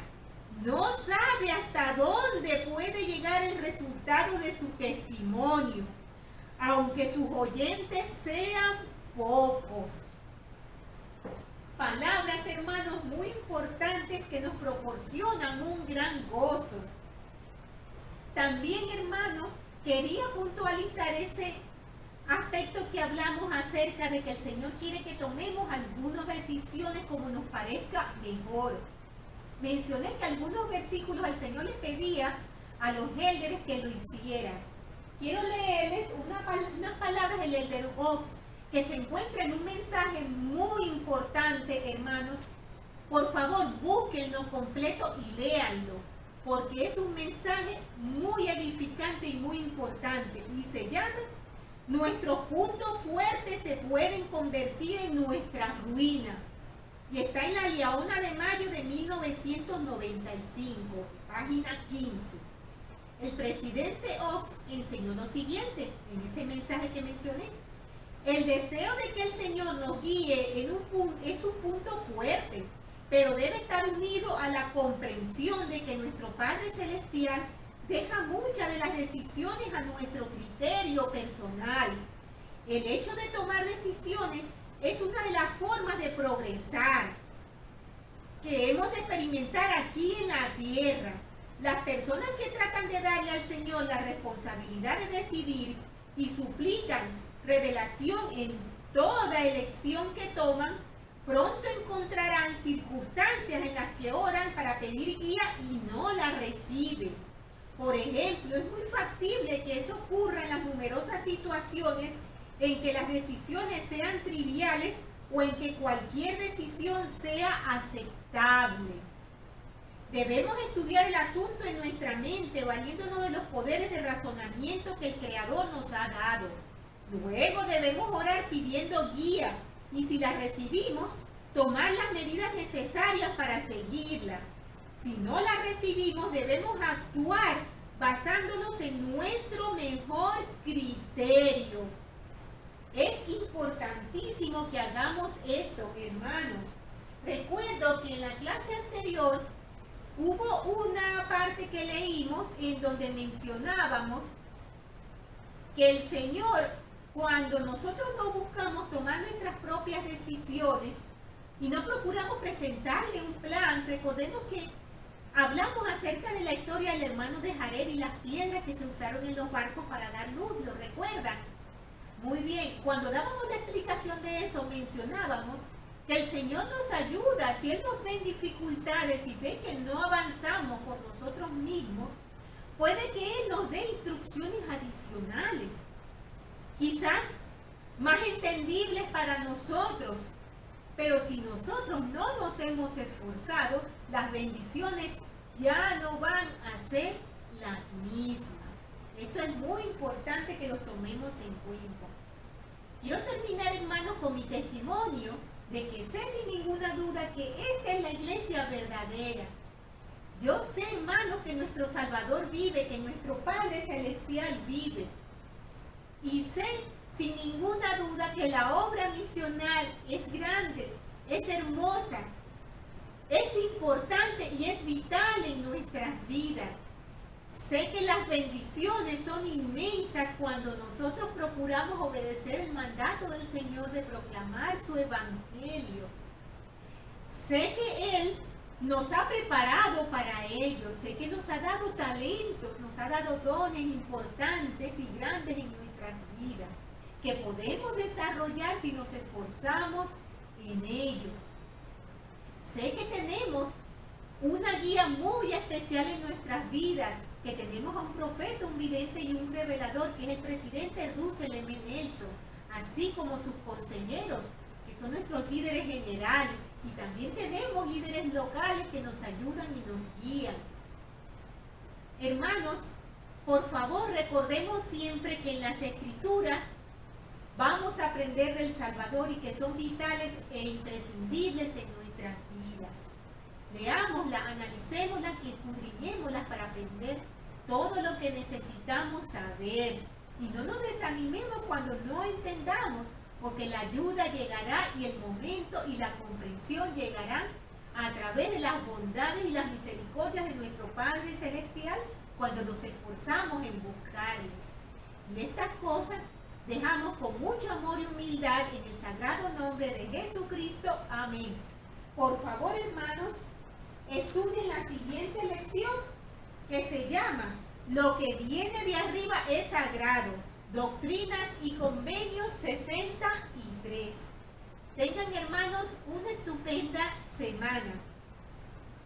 no sabe hasta dónde puede llegar el resultado de su testimonio, aunque sus oyentes sean pocos. Palabras, hermanos, muy importantes que nos proporcionan un gran gozo. También, hermanos, quería puntualizar ese aspecto que hablamos acerca de que el Señor quiere que tomemos algunas decisiones como nos parezca mejor. Mencioné que algunos versículos el Señor les pedía a los élderes que lo hicieran. Quiero leerles unas palabras del élder Oaks que se encuentra en un mensaje muy importante, hermanos. Por favor, búsquenlo completo y léanlo, porque es un mensaje muy edificante y muy importante, y se llama: nuestros puntos fuertes se pueden convertir en nuestra ruina. Y está en la Liaona de mayo de 1995, página 15. El presidente Oaks enseñó lo siguiente en ese mensaje que mencioné: el deseo de que el Señor nos guíe es un punto fuerte, pero debe estar unido a la comprensión de que nuestro Padre Celestial deja muchas de las decisiones a nuestro criterio personal. El hecho de tomar decisiones es una de las formas de progresar que hemos de experimentar aquí en la tierra. Las personas que tratan de darle al Señor la responsabilidad de decidir y suplican revelación en toda elección que toman, Pronto encontrarán circunstancias en las que oran para pedir guía y no la reciben. Por ejemplo, es muy factible que eso ocurra en las numerosas situaciones en que las decisiones sean triviales o en que cualquier decisión sea aceptable. Debemos estudiar el asunto en nuestra mente, valiéndonos de los poderes de razonamiento que el Creador nos ha dado. Luego debemos orar pidiendo guía y si la recibimos, tomar las medidas necesarias para seguirla. Si no la recibimos, debemos actuar basándonos en nuestro mejor criterio. Es importantísimo que hagamos esto, hermanos. Recuerdo que en la clase anterior hubo una parte que leímos en donde mencionábamos que el Señor, cuando nosotros no buscamos tomar nuestras propias decisiones y no procuramos presentarle un plan, recordemos que hablamos acerca de la historia del hermano de Jared y las piedras que se usaron en los barcos para dar luz, ¿lo recuerdan? Muy bien, cuando dábamos la explicación de eso, mencionábamos que el Señor nos ayuda, si Él nos ve en dificultades y ve que no avanzamos por nosotros mismos, puede que Él nos dé instrucciones adicionales, quizás más entendibles para nosotros, pero si nosotros no nos hemos esforzado, las bendiciones ya no van a ser las mismas. Esto es muy importante que lo tomemos en cuenta. Quiero terminar, hermanos, con mi testimonio de que sé sin ninguna duda que esta es la iglesia verdadera. Yo sé, hermanos, que nuestro Salvador vive, que nuestro Padre Celestial vive. Y sé sin ninguna duda que la obra misional es grande, es hermosa, es importante y es vital en nuestras vidas. Sé que las bendiciones son inmensas cuando nosotros procuramos obedecer el mandato del Señor de proclamar su evangelio. Sé que Él nos ha preparado para ello, sé que nos ha dado talentos, nos ha dado dones importantes y grandes en nuestras vidas, que podemos desarrollar si nos esforzamos en ello. Sé que tenemos una guía muy especial en nuestras vidas, que tenemos a un profeta, un vidente y un revelador, que es el presidente Russell M. Nelson, así como sus consejeros, que son nuestros líderes generales, y también tenemos líderes locales que nos ayudan y nos guían. Hermanos, por favor, recordemos siempre que en las Escrituras vamos a aprender del Salvador y que son vitales e imprescindibles en nuestras vidas. Leámoslas, analicémoslas y escudriñémoslas para aprender todo lo que necesitamos saber. Y no nos desanimemos cuando no entendamos, porque la ayuda llegará y el momento y la comprensión llegarán a través de las bondades y las misericordias de nuestro Padre Celestial cuando nos esforzamos en buscarles. Y estas cosas dejamos con mucho amor y humildad en el sagrado nombre de Jesucristo. Amén. Por favor, hermanos, estudien la siguiente lección que se llama Lo que viene de arriba es sagrado, Doctrinas y Convenios 63. Tengan, hermanos, una estupenda semana.